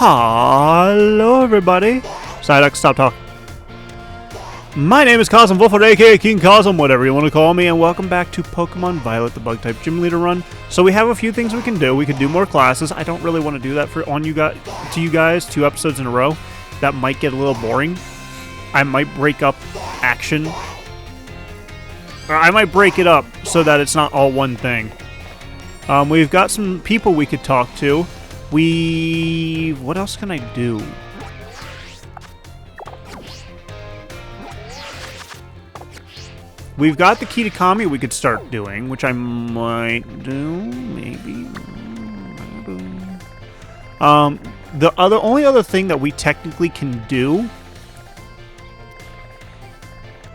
Hello, everybody. Psyduck, stop talking. My name is Kazm, Vulfhart, aka King Kazm, whatever you want to call me, and welcome back to Pokemon Violet, the Bug-type Gym Leader run. So we have a few things we can do. We could do more classes. I don't really want to do that to you guys 2 episodes in a row. That might get a little boring. I might break up action. Or I might break it up so that it's not all one thing. We've got some people we could talk to. What else can I do? We've got the key to Kami we could start doing, which I might do, maybe. The only other thing that we technically can do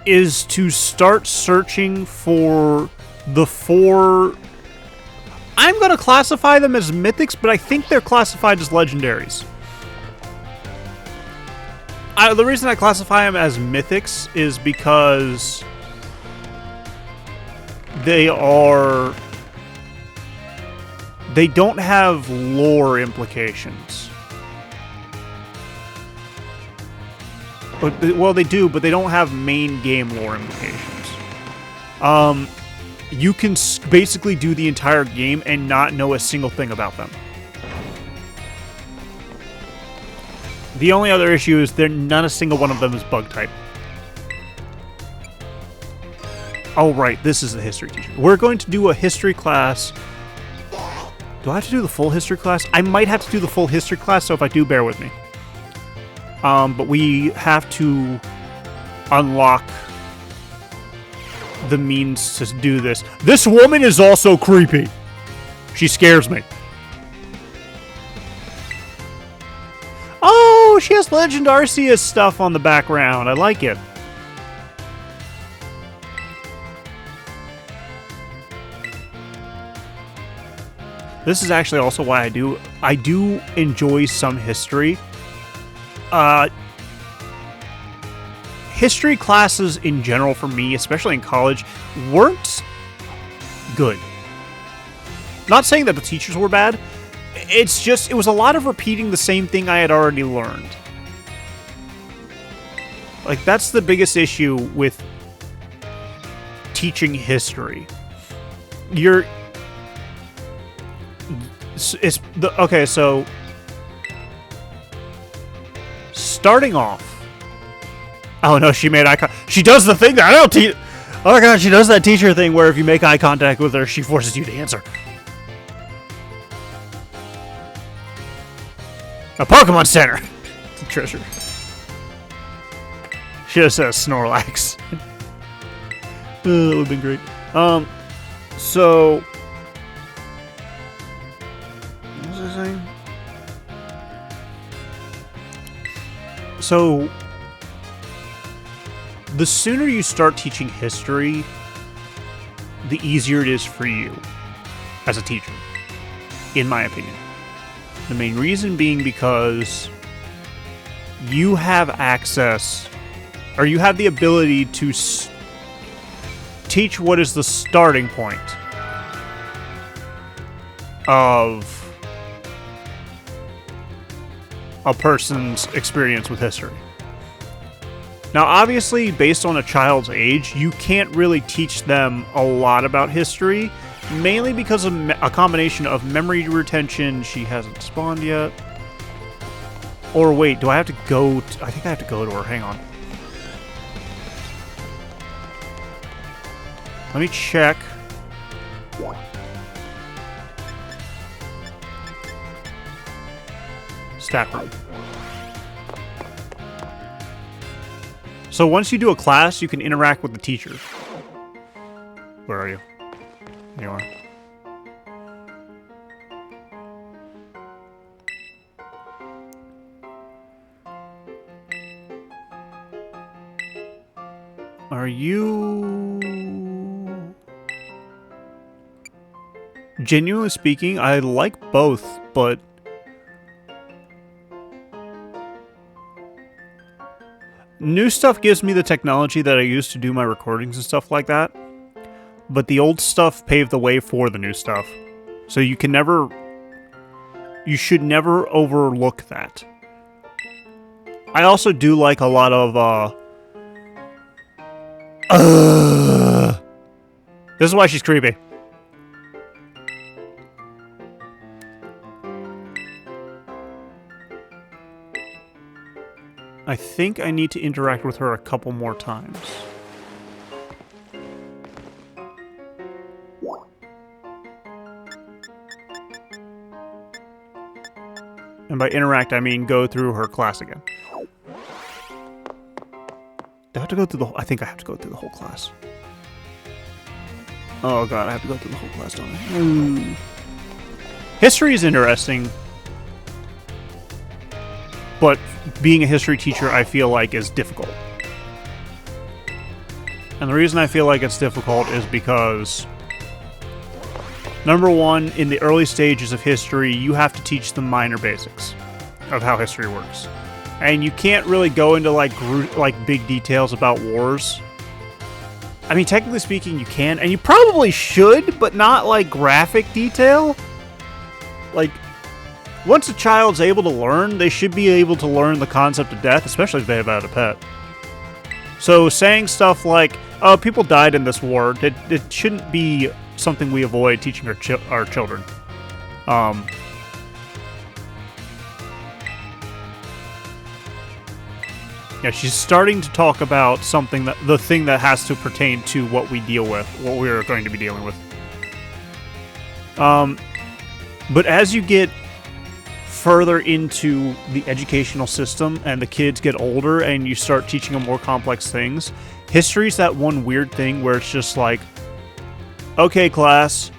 is to start searching for the 4... I'm going to classify them as mythics, but I think they're classified as legendaries. The reason I classify them as mythics is because they don't have lore implications. Well, they do, but they don't have main game lore implications. You can basically do the entire game and not know a single thing about them. The only other issue is not a single one of them is bug type. Oh, right, this is the history teacher. We're going to do a history class. Do I have to do the full history class? I might have to do the full history class, so if I do, bear with me. But we have to unlock the means to do this. This woman is also creepy. She scares me. Oh, she has Legend Arceus stuff on the background. I like it. This is actually also why I do enjoy some history. History classes in general for me, especially in college, weren't good. Not saying that the teachers were bad. It's just, it was a lot of repeating the same thing I had already learned. Like, that's the biggest issue with teaching history. Okay, so starting off. Oh no, she made eye contact. She does the thing that I don't teach. Oh my god, she does that teacher thing where if you make eye contact with her, she forces you to answer. A Pokemon Center. It's a treasure. She just says Snorlax. That would have been great. So what was I saying? So the sooner you start teaching history, the easier it is for you as a teacher, in my opinion. The main reason being because you have access, or you have the ability to teach what is the starting point of a person's experience with history. Now, obviously, based on a child's age, you can't really teach them a lot about history, mainly because of a combination of memory retention. She hasn't spawned yet. Or wait, do I have to go? I think I have to go to her. Hang on. Let me check. Staff room. So once you do a class, you can interact with the teacher. Where are you? There you are. Are you... Genuinely speaking, I like both, but... New stuff gives me the technology that I use to do my recordings and stuff like that, but the old stuff paved the way for the new stuff. So you can never you should never overlook that. I also do like a lot of, this is why she's creepy. I think I need to interact with her a couple more times. And by interact, I mean go through her class again. Do I have to go through the whole... I think I have to go through the whole class. Oh god, I have to go through the whole class, don't I? History is interesting. But being a history teacher, I feel like, is difficult. And the reason I feel like it's difficult is because... Number one, in the early stages of history, you have to teach them minor basics of how history works. And you can't really go into, like big details about wars. I mean, technically speaking, you can, and you probably should, but not, like, graphic detail. Like, once a child's able to learn, they should be able to learn the concept of death, especially if they have had a pet. So saying stuff like, oh, people died in this war, it shouldn't be something we avoid teaching our children. Yeah, she's starting to talk about something the thing that has to pertain to what we deal with, what we're going to be dealing with. But as you get further into the educational system and the kids get older and you start teaching them more complex things, history's that one weird thing where it's just like, okay, class,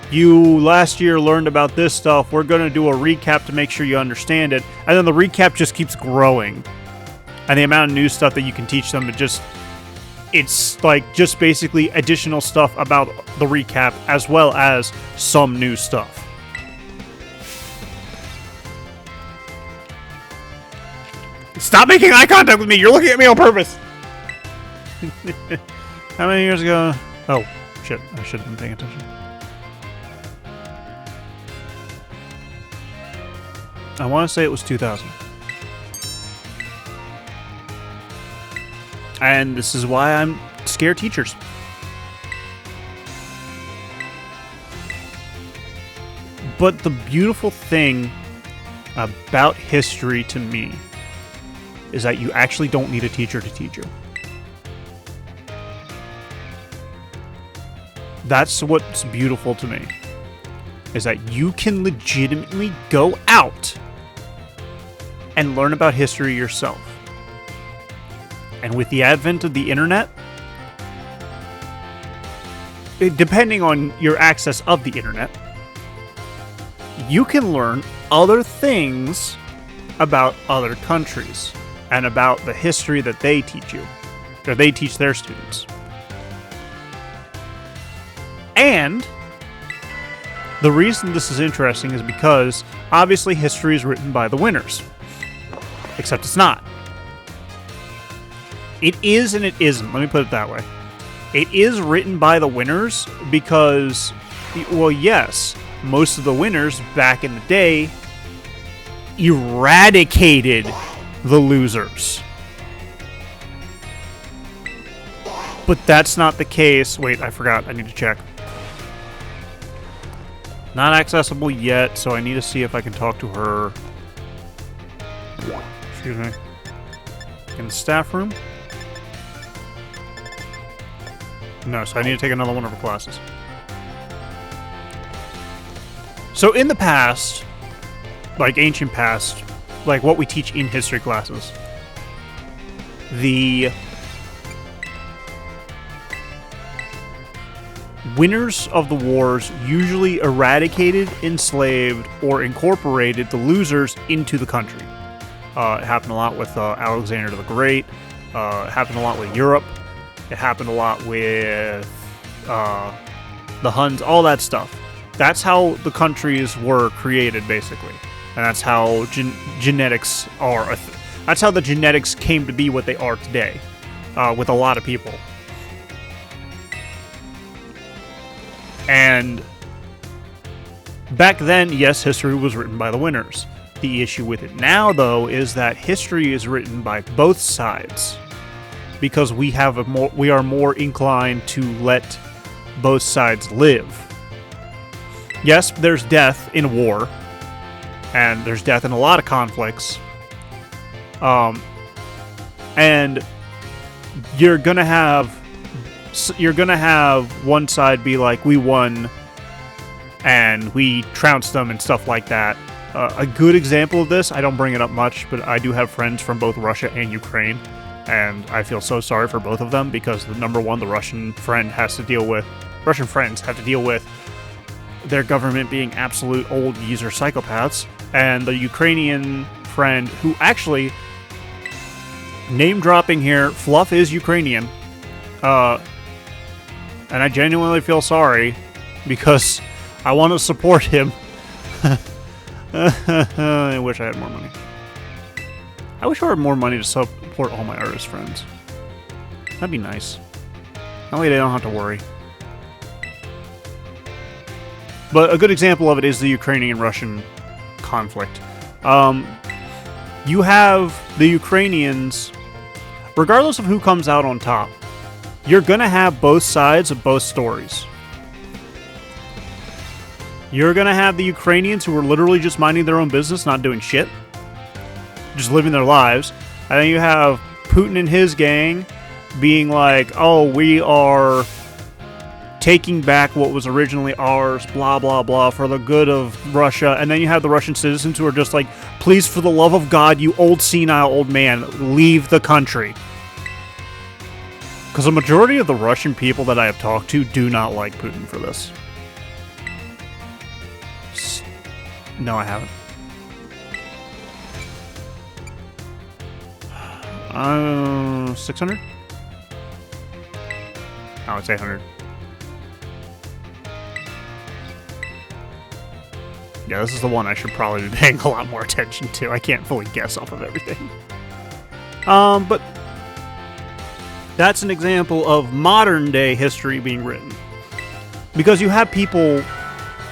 you last year learned about this stuff. We're going to do a recap to make sure you understand it. And then the recap just keeps growing. And the amount of new stuff that you can teach them, it's like just basically additional stuff about the recap as well as some new stuff. Stop making eye contact with me! You're looking at me on purpose! How many years ago? Oh. Shit, I should have been paying attention. I want to say it was 2000. And this is why I'm scared teachers. But the beautiful thing about history to me is that you actually don't need a teacher to teach you. That's what's beautiful to me, is that you can legitimately go out and learn about history yourself. And with the advent of the internet, depending on your access of the internet, you can learn other things about other countries and about the history that they teach you, or they teach their students. And the reason this is interesting is because, obviously, history is written by the winners. Except it's not. It is and it isn't. Let me put it that way. It is written by the winners because, well, yes, most of the winners back in the day eradicated the losers. But that's not the case. Wait, I forgot. I need to check. Not accessible yet, so I need to see if I can talk to her. Excuse me. In the staff room? No, so I need to take another one of her classes. So in the past, like ancient past, like what we teach in history classes, the winners of the wars usually eradicated, enslaved, or incorporated the losers into the country. It happened a lot with Alexander the Great. It happened a lot with Europe. It happened a lot with the Huns, all that stuff. That's how the countries were created, basically. And that's how genetics are. That's how the genetics came to be what they are today, with a lot of people. And Back then, yes, history was written by the winners. The issue with it now, though, is that history is written by both sides because we are more inclined to let both sides live. Yes, there's death in war, and there's death in a lot of conflicts. And you're gonna have one side be like, we won, and we trounced them and stuff like that. A good example of this, I don't bring it up much, but I do have friends from both Russia and Ukraine, and I feel so sorry for both of them because number one, the Russian friends have to deal with their government being absolute old geezer psychopaths, and the Ukrainian friend who actually, name dropping here, Fluff is Ukrainian, and I genuinely feel sorry because I want to support him. I wish I had more money. I wish I had more money to support all my artist friends. That'd be nice. That way they don't have to worry. But a good example of it is the Ukrainian-Russian conflict. You have the Ukrainians, regardless of who comes out on top, you're going to have both sides of both stories. You're going to have the Ukrainians who are literally just minding their own business, not doing shit, just living their lives. And then you have Putin and his gang being like, oh, we are taking back what was originally ours, blah, blah, blah, for the good of Russia. And then you have the Russian citizens who are just like, please, for the love of God, you old senile old man, leave the country. Because a majority of the Russian people that I have talked to do not like Putin for this. No, I haven't. 600? Oh, it's 800. Yeah, this is the one I should probably be paying a lot more attention to. I can't fully guess off of everything. But that's an example of modern day history being written. Because you have people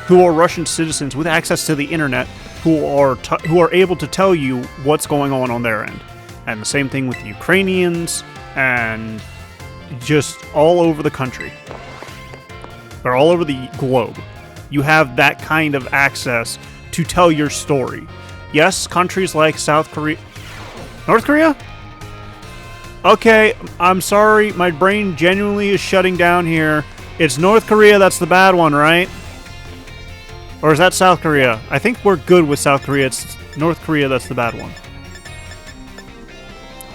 who are Russian citizens with access to the internet who are able to tell you what's going on their end. And the same thing with the Ukrainians and just all over the country. Or all over the globe. You have that kind of access to tell your story. Yes, countries like South Korea... North Korea? Okay, I'm sorry, my brain genuinely is shutting down here. It's North Korea that's the bad one, right? Or is that South Korea? I think we're good with South Korea. It's North Korea that's the bad one.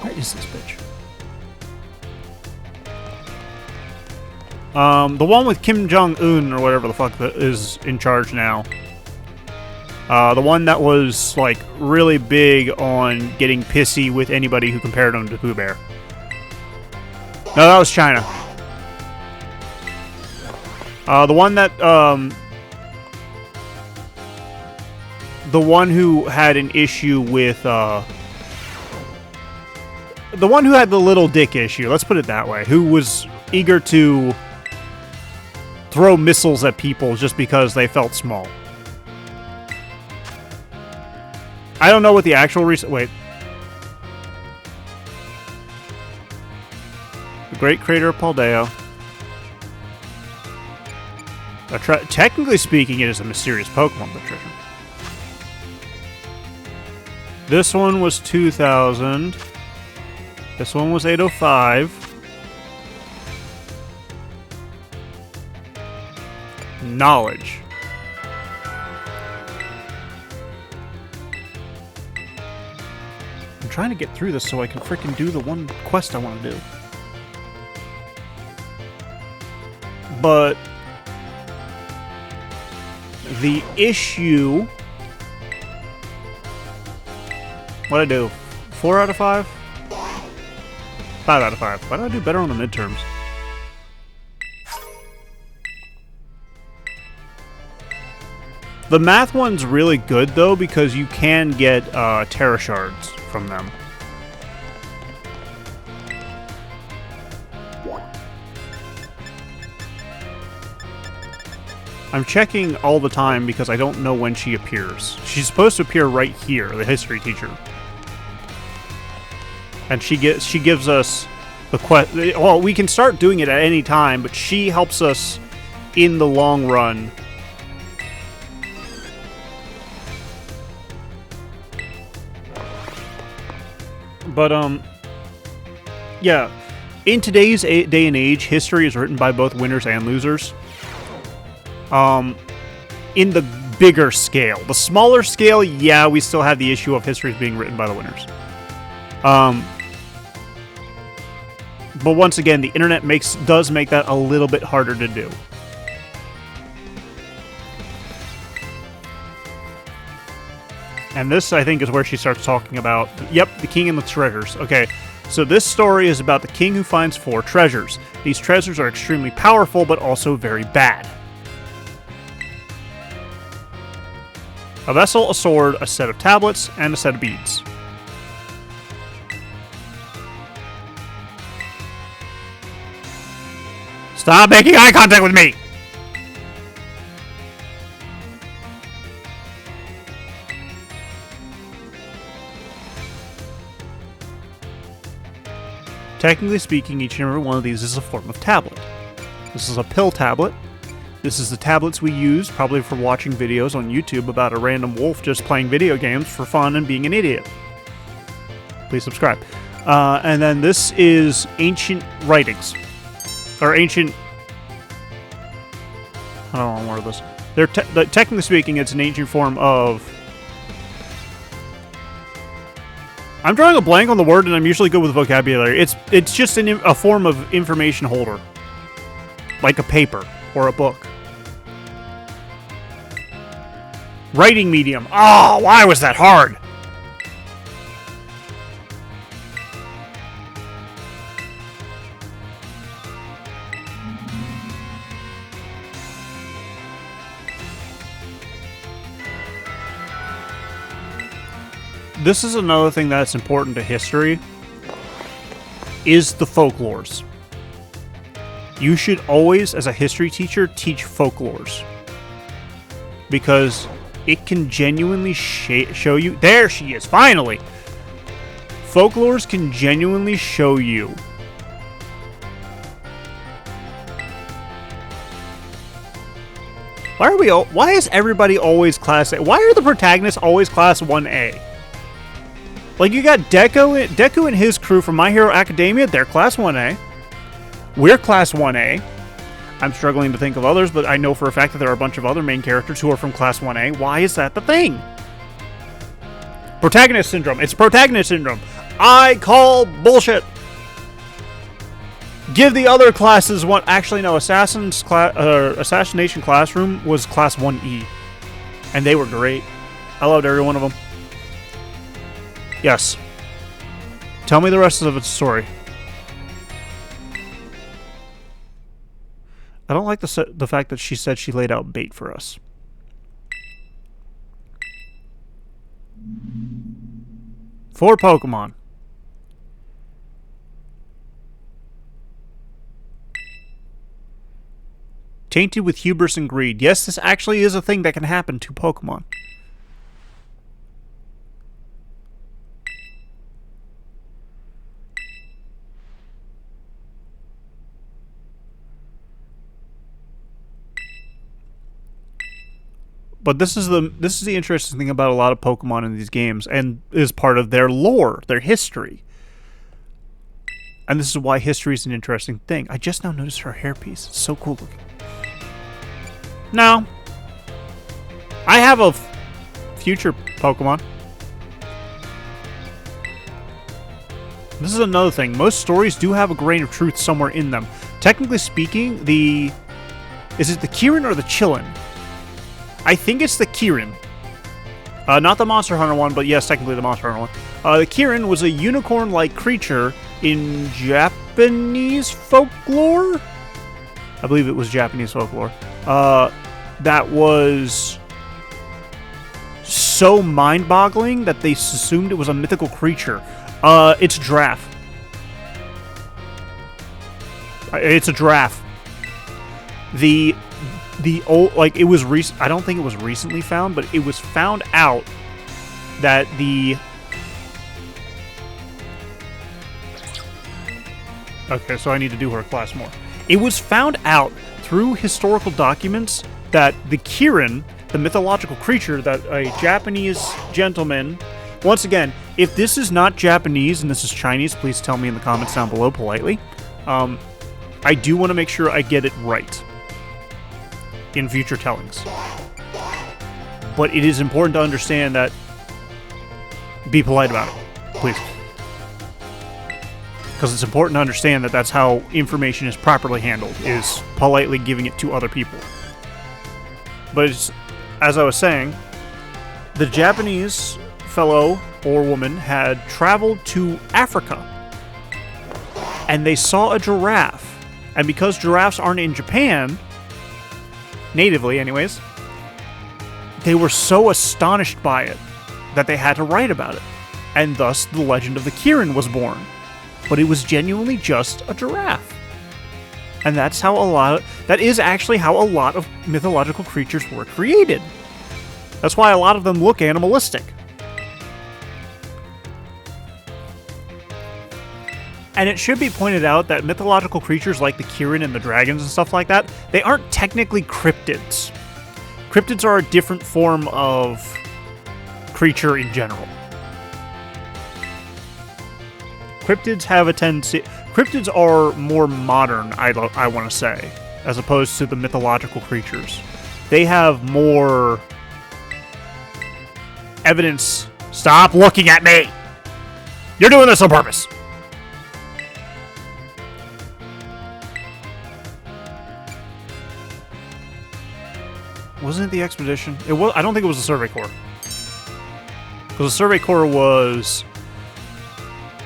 Where is this bitch? The one with Kim Jong-un, or whatever the fuck that is in charge now. The one that was, like, really big on getting pissy with anybody who compared him to Pooh Bear. No, that was China. The one that, the one who had an issue with, the one who had the little dick issue, let's put it that way, who was eager to throw missiles at people just because they felt small. I don't know what the actual reason... Wait. The Great Crater of Paldea. Technically speaking, it is a mysterious Pokemon, the treasure. This one was 2,000. This one was 805. Knowledge. I'm trying to get through this so I can freaking do the one quest I want to do. But the issue... What'd I do? 4 out of 5? 5 out of 5. Why did I do better on the midterms? The math one's really good, though, because you can get Terra Shards from them. I'm checking all the time because I don't know when she appears. She's supposed to appear right here, the history teacher. And she gives us the quest. Well, we can start doing it at any time, but she helps us in the long run. But yeah. In today's day and age, history is written by both winners and losers. In the bigger scale. The smaller scale, yeah, we still have the issue of history being written by the winners. But once again, the internet does make that a little bit harder to do. And this, I think, is where she starts talking about, yep, the king and the treasures. Okay, so this story is about the king who finds 4 treasures. These treasures are extremely powerful, but also very bad. A vessel, a sword, a set of tablets, and a set of beads. Stop making eye contact with me! Technically speaking, each and every one of these is a form of tablet. This is a pill tablet. This is the tablets we use, probably for watching videos on YouTube about a random wolf just playing video games for fun and being an idiot. Please subscribe. And then this is ancient writings. Or ancient... I don't know what this. Technically speaking, it's an ancient form of... I'm drawing a blank on the word, and I'm usually good with vocabulary. It's just a form of information holder. Like a paper or a book. Writing medium. Oh, why was that hard? This is another thing that's important to history, is the folklores. You should always, as a history teacher, teach folklores. Because it can genuinely show you... There she is, finally! Folklores can genuinely show you why is everybody always class A? Why are the protagonists always class 1A? Like, you got Deku and his crew from My Hero Academia, they're class 1A. We're class 1A. I'm struggling to think of others, but I know for a fact that there are a bunch of other main characters who are from class 1A. Why is that the thing? Protagonist syndrome. It's protagonist syndrome. I call bullshit. Give the other classes one... Actually, no. Assassination Classroom was class 1E. And they were great. I loved every one of them. Yes. Tell me the rest of its story. I don't like the fact that she said she laid out bait for us. For Pokemon. Tainted with hubris and greed. Yes, this actually is a thing that can happen to Pokemon. But this is the interesting thing about a lot of Pokemon in these games, and is part of their lore, their history. And this is why history is an interesting thing. I just now noticed her hairpiece. It's so cool looking. Now, I have a future Pokemon. This is another thing. Most stories do have a grain of truth somewhere in them. Technically speaking, is it the Kirin or the Chillin? I think it's the Kirin. Not the Monster Hunter one, but yes, technically the Monster Hunter one. The Kirin was a unicorn-like creature in Japanese folklore? I believe it was Japanese folklore. That was so mind-boggling that they assumed it was a mythical creature. It's giraffe. It's a giraffe. The the old, like, it was I don't think it was recently found, but it was found out that okay, so I need to do her class more. It was found out through historical documents that the Kirin, the mythological creature that a Japanese gentleman... Once again, if this is not Japanese and this is Chinese, please tell me in the comments down below politely. I do want to make sure I get it right in future tellings. But it is important to understand that... Be polite about it, please. Because it's important to understand that that's how information is properly handled, is politely giving it to other people. But it's, as I was saying, the Japanese fellow or woman had traveled to Africa, and they saw a giraffe. And because giraffes aren't in Japan, natively anyways, they were so astonished by it that they had to write about it. And thus the legend of the Kirin was born. But it was genuinely just a giraffe. And that's how that is actually how a lot of mythological creatures were created. That's why a lot of them look animalistic. And it should be pointed out that mythological creatures like the Kirin and the dragons and stuff like that, they aren't technically cryptids. Cryptids are a different form of creature in general. Cryptids have a tendency... Cryptids are more modern, I want to say, as opposed to the mythological creatures. They have more evidence... Stop looking at me! You're doing this on purpose! Wasn't it the expedition? It was. I don't think it was the Survey Corps. Because the Survey Corps was...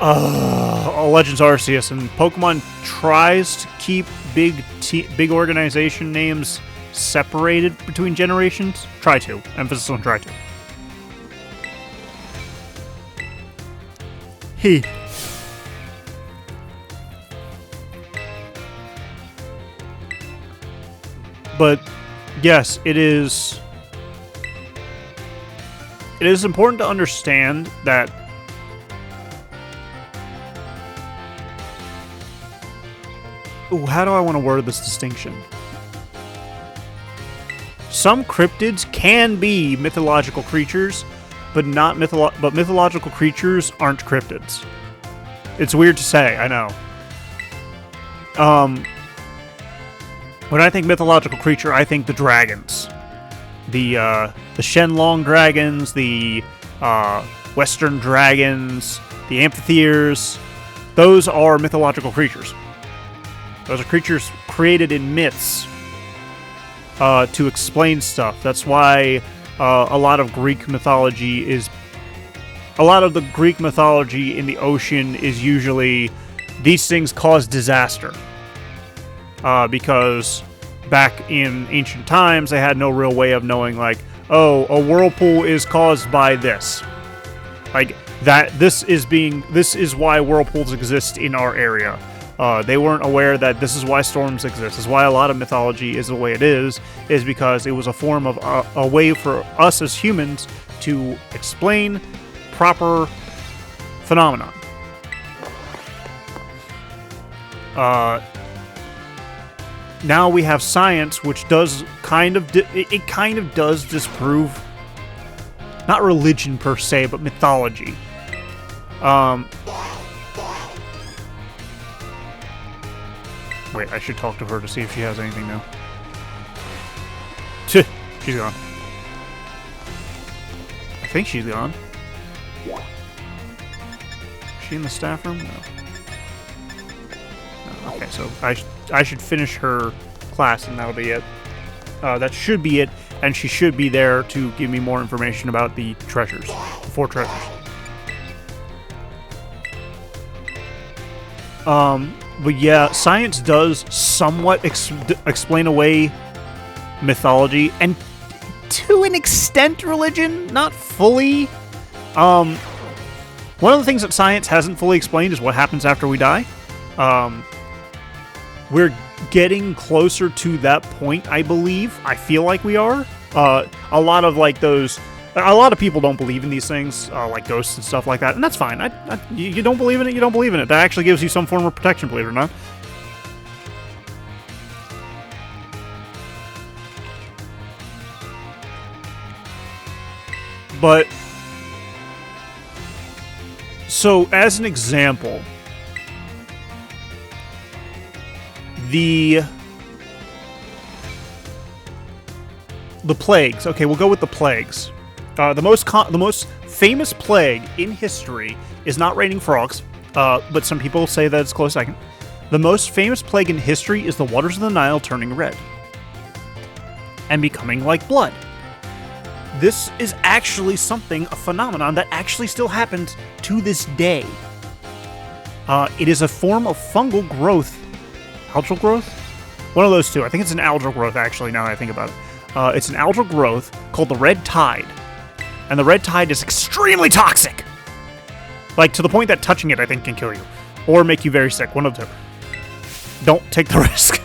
Legends Arceus, and Pokemon tries to keep big organization names separated between generations. Try to. Emphasis on try to. He. But yes, it is important to understand that how do I want to word this distinction? Some cryptids can be mythological creatures, but mythological creatures aren't cryptids. It's weird to say, I know. When I think mythological creature, I think the dragons. The Shenlong dragons, the Western dragons, the amphitheaters. Those are mythological creatures. Those are creatures created in myths to explain stuff. That's why a lot of the Greek mythology in the ocean is usually these things cause disaster. Because back in ancient times, they had no real way of knowing, like, oh, a whirlpool is caused by this. Like, this is why whirlpools exist in our area. They weren't aware that this is why storms exist. This is why a lot of mythology is the way it is because it was a form of a way for us as humans to explain proper phenomenon. Now we have science, which does kind of does disprove, not religion per se, but mythology. Wait, I should talk to her to see if she has anything new. She's gone. I think she's gone. Is she in the staff room? No. Okay, so I should finish her class and that'll be it. That should be it, and she should be there to give me more information about the treasures. The 4 treasures. But yeah, science does somewhat explain away mythology, and to an extent religion, not fully. One of the things that science hasn't fully explained is what happens after we die. we're getting closer to that point, I believe. I feel like we are. A lot of like those... A lot of people don't believe in these things, like ghosts and stuff like that, and that's fine. You don't believe in it, you don't believe in it. That actually gives you some form of protection, believe it or not. But... So, as an example... The plagues. Okay, we'll go with the plagues. The most famous plague in history is not raining frogs, but some people say that it's close second. The most famous plague in history is the waters of the Nile turning red and becoming like blood. This is actually a phenomenon that actually still happens to this day. It is a form of fungal growth. Algal growth? One of those two. I think it's an algal growth, actually, now that I think about it. It's an algal growth called the red tide. And the red tide is extremely toxic! Like, to the point that touching it, I think, can kill you. Or make you very sick. One of the two. Don't take the risk.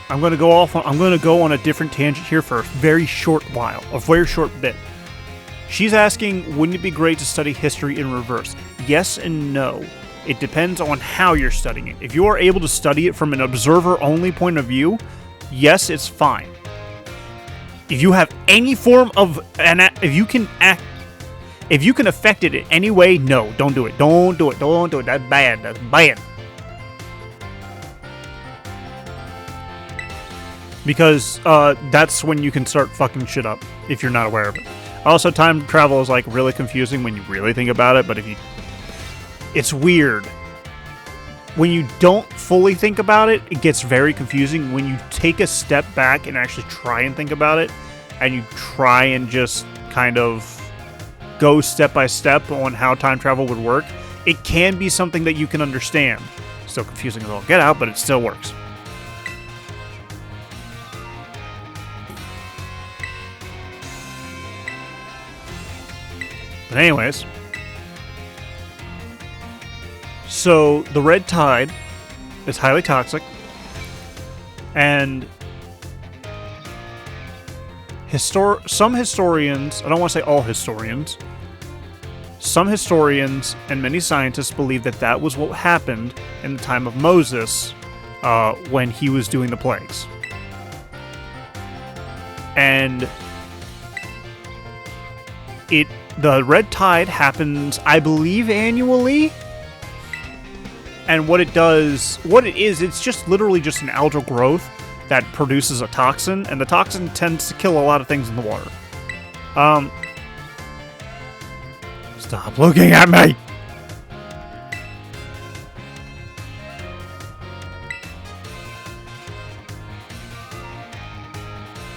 I'm going to go on a different tangent here for a very short while. A very short bit. She's asking, wouldn't it be great to study history in reverse? Yes and no. It depends on how you're studying it. If you are able to study it from an observer-only point of view, yes, it's fine. If you have any form of... If you can affect it in any way, no, don't do it. Don't do it. Don't do it. That's bad. That's bad. Because that's when you can start fucking shit up, if you're not aware of it. Also, time travel is, like, really confusing when you really think about it, but if you... It's weird. When you don't fully think about it, it gets very confusing. When you take a step back and actually try and think about it, and you try and just kind of go step by step on how time travel would work, it can be something that you can understand. Still confusing as all get out, but it still works. But anyways, so the red tide is highly toxic, and some historians, I don't want to say all historians, some historians and many scientists believe that that was what happened in the time of Moses when he was doing the plagues. And the red tide happens, I believe, annually. And what it is, it's just literally just an algal growth that produces a toxin, and the toxin tends to kill a lot of things in the water. Stop looking at me!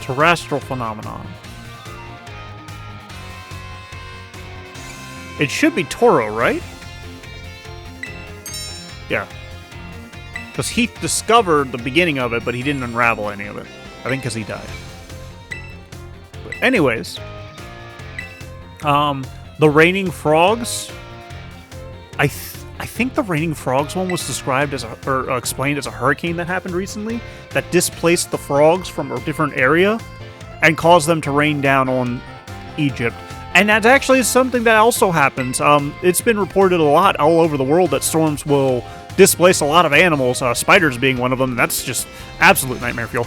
Terrestrial phenomenon. It should be Toro, right? Yeah. Because he discovered the beginning of it, but he didn't unravel any of it. I think because he died. But anyways. The Raining Frogs. I think the Raining Frogs one was described as explained as a hurricane that happened recently that displaced the frogs from a different area and caused them to rain down on Egypt. And that's actually something that also happens. It's been reported a lot all over the world that storms will displace a lot of animals, spiders being one of them. That's just absolute nightmare fuel.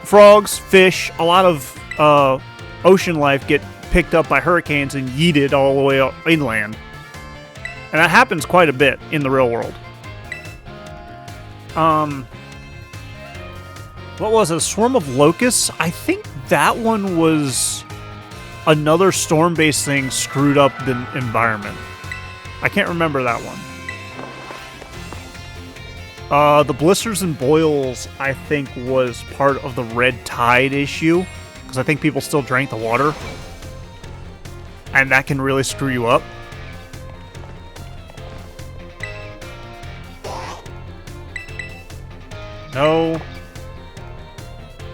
Frogs, fish, a lot of ocean life get picked up by hurricanes and yeeted all the way up inland. And that happens quite a bit in the real world. What was it? A swarm of locusts? I think that one was another storm-based thing screwed up the environment. I can't remember that one. The blisters and boils, I think, was part of the red tide issue. Because I think people still drank the water. And that can really screw you up. No.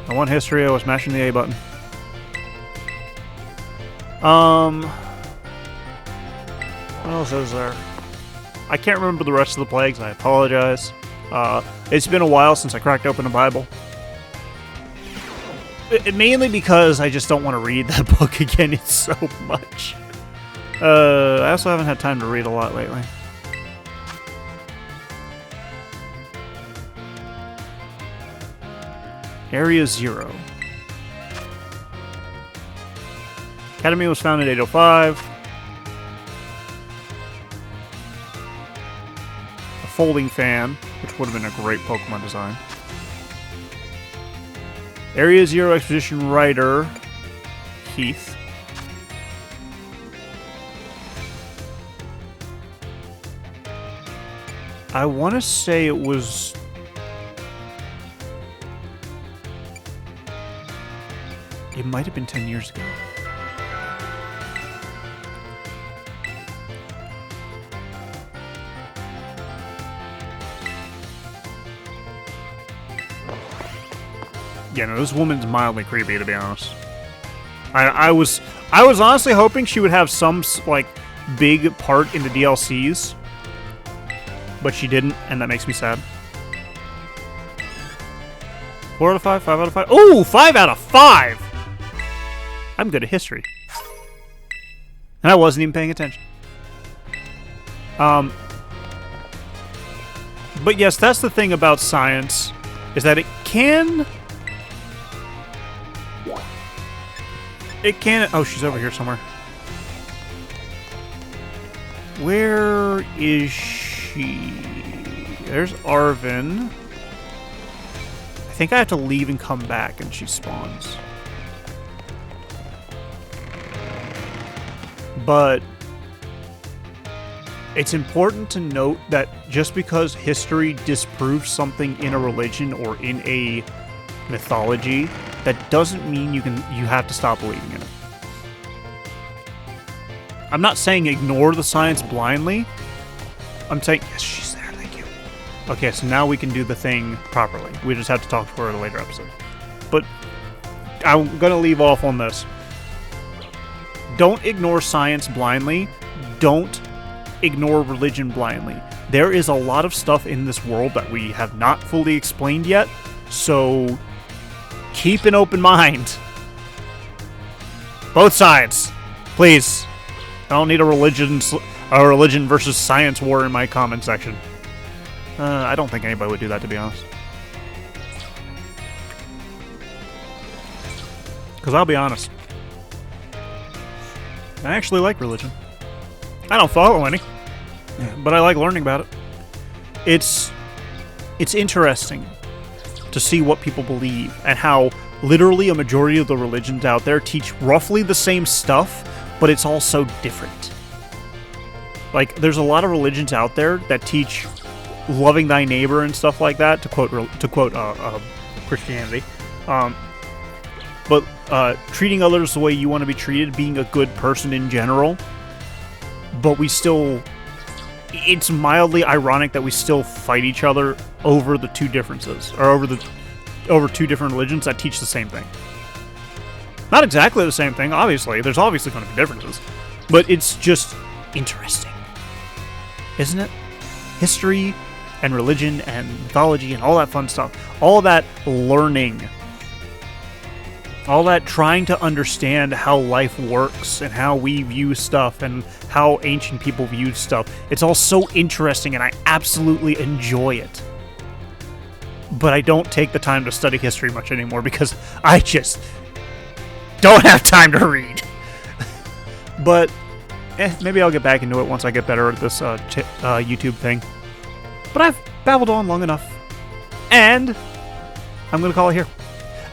I want history, I was mashing the A button. What else is there? I can't remember the rest of the plagues. I apologize. It's been a while since I cracked open a Bible. Mainly because I just don't want to read that book again. It's so much. I also haven't had time to read a lot lately. Area 0. Academy was founded in 805. A folding fan, which would have been a great Pokemon design. Area 0 Exposition Writer, Heath. I want to say it was... It might have been 10 years ago. Yeah, no, this woman's mildly creepy, to be honest. I was honestly hoping she would have some, like, big part in the DLCs. But she didn't, and that makes me sad. 4 out of 5? 5 out of 5? Ooh, 5 out of 5! I'm good at history. And I wasn't even paying attention. But yes, that's the thing about science, is that it can... Oh, she's over here somewhere. Where is she? There's Arvin. I think I have to leave and come back, and she spawns. But it's important to note that just because history disproves something in a religion or in a mythology, that doesn't mean you have to stop believing in it. I'm not saying ignore the science blindly. I'm saying, yes, she's there, thank you. Okay, so now we can do the thing properly. We just have to talk to her in a later episode. But I'm gonna leave off on this. Don't ignore science blindly. Don't ignore religion blindly. There is a lot of stuff in this world that we have not fully explained yet, so keep an open mind. Both sides, please. I don't need a religion versus science war in my comment section. I don't think anybody would do that, to be honest. Because I'll be honest, I actually like religion. I don't follow any, but I like learning about it. It's interesting to see what people believe and how literally a majority of the religions out there teach roughly the same stuff, but it's all so different. Like, there's a lot of religions out there that teach loving thy neighbor and stuff like that, to quote Christianity. But treating others the way you want to be treated, being a good person in general. But we still... It's mildly ironic that we still fight each other over the two differences, or over two different religions that teach the same thing. Not exactly the same thing, obviously. There's obviously going to be differences. But it's just interesting. Isn't it? History and religion and mythology and all that fun stuff. All that learning. All that trying to understand how life works and how we view stuff and how ancient people viewed stuff. It's all so interesting and I absolutely enjoy it. But I don't take the time to study history much anymore because I just don't have time to read. But maybe I'll get back into it once I get better at this YouTube thing. But I've babbled on long enough. And I'm going to call it here.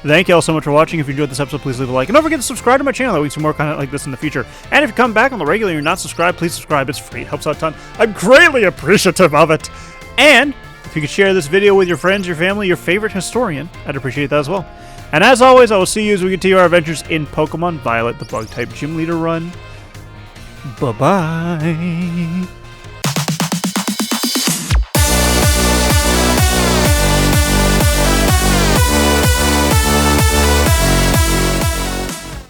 Thank you all so much for watching. If you enjoyed this episode, please leave a like. And don't forget to subscribe to my channel. We can see more content like this in the future. And if you come back on the regular and you're not subscribed, please subscribe. It's free. It helps out a ton. I'm greatly appreciative of it. And if you could share this video with your friends, your family, your favorite historian, I'd appreciate that as well. And as always, I will see you as we continue our adventures in Pokemon Violet, the Bug-type Gym Leader run. Bye-bye.